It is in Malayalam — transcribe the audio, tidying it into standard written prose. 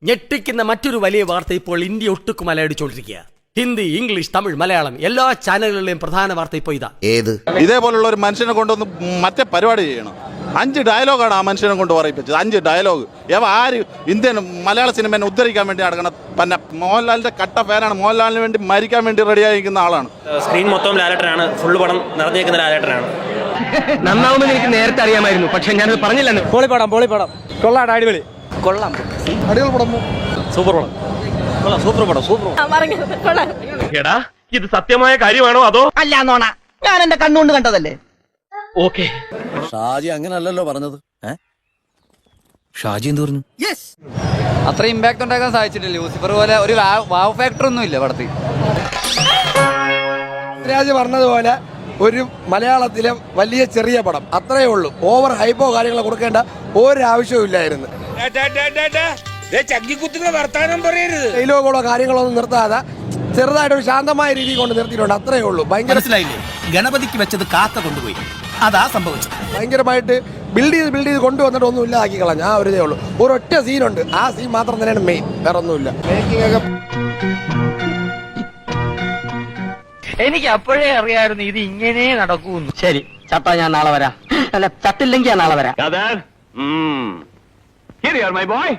ഞെട്ടിക്കുന്ന മറ്റൊരു വലിയ വാർത്ത ഇപ്പോൾ ഇന്ത്യ ഒട്ടുക്കും അലയടിച്ചുകൊണ്ടിരിക്കുക. ഹിന്ദി, ഇംഗ്ലീഷ്, തമിഴ്, മലയാളം എല്ലാ ചാനലുകളിലെയും പ്രധാന വാർത്ത ഇപ്പോൾ ഇതാ. ഇതേപോലുള്ള ഒരു മനുഷ്യനെ കൊണ്ടൊന്ന് മറ്റേ പരിപാടി ചെയ്യണം. 5 ഡയലോഗാണ് ആ മനുഷ്യനെ കൊണ്ട് പറയിപ്പിച്ചത്. 5 ഡയലോഗ്. ആര് ഇന്ത്യൻ മലയാള സിനിമയെ ഉദ്ധരിക്കാൻ വേണ്ടി നടക്കണം. പിന്നെ മോഹൻലാലിന്റെ കട്ട ഫാനാണ്. മോഹൻലാലിന് വേണ്ടി മരിക്കാൻ വേണ്ടി റെഡിയായിരിക്കുന്ന ആളാണ്. സ്ക്രീൻ മൊത്തം ലാലേട്ടനാണ്. ഫുള്ള് പടം നിറഞ്ഞേക്കുന്ന ലാലേട്ടനാണ്. നന്നാവുമെന്ന് എനിക്ക് നേരത്തെ അറിയാമായിരുന്നു, പക്ഷെ ഞാനത് പറഞ്ഞില്ലെന്ന്. പൊളിപ്പടം കൊള്ളാം. അടിപൊളി കൊള്ളാം. അടിപൊളി പടം. സൂപ്പർ പടം. സൂപ്പർ പടം. എടാ, ഇത് സത്യമായ കാര്യമാണോ അതോ അല്ല നോണ? ഞാൻ എന്റെ കണ്ണുകൊണ്ട് കണ്ടതല്ലേ. ഓക്കെ. ഷാജി അങ്ങനല്ലല്ലോ പറഞ്ഞത്. ഷാജി എന്ത് പറഞ്ഞു? അത്ര ഇമ്പാക്ട് ഉണ്ടാക്കാൻ സാധിച്ചിട്ടില്ല. ലൂസിഫർ പോലെ ഒരു വാവ് ഫാക്ടർ ഒന്നും ഇല്ല പടത്തിൽ. രാജ് പറഞ്ഞതുപോലെ ഒരു മലയാളത്തിലെ വലിയ ചെറിയ പടം അത്രയേ ഉള്ളൂ. ഓവർ ഹൈപ്പോ കാര്യങ്ങളോ കൊടുക്കേണ്ട ഒരാവശ്യവും ഇല്ലായിരുന്നു. ഡയലോഗുകളോ കാര്യങ്ങളോ ഒന്നും നിർത്താതെ ചെറുതായിട്ടൊരു ശാന്തമായ രീതി കൊണ്ട് നിർത്തിയിട്ടുണ്ട്. അത്രയേ ഉള്ളൂ. ഭയങ്കര ഗണപതിക്ക് വെച്ചത് കാക്ക കൊണ്ടുപോയി. അതാ സംഭവിച്ചത്. ഭയങ്കരമായിട്ട് ബിൽഡ് ചെയ്ത് കൊണ്ടുവന്നിട്ട് ഒന്നും ഇല്ലാതാക്കി കളഞ്ഞു. ആ ഒരു ഇതേ ഉള്ളൂ. ഒരൊറ്റ സീനുണ്ട്. ആ സീൻ മാത്രം തന്നെയാണ് മെയിൻ. വേറെ ഒന്നുമില്ല. എനിക്ക് അപ്പോഴേ അറിയായിരുന്നു ഇത് ഇങ്ങനെ നടക്കൂന്ന്. ശരി, ചത്താ ഞാൻ നാളെ വരാം. അല്ല, ചത്തില്ലെങ്കിൽ ഞാൻ നാളെ വരാം. Here you are, my boy.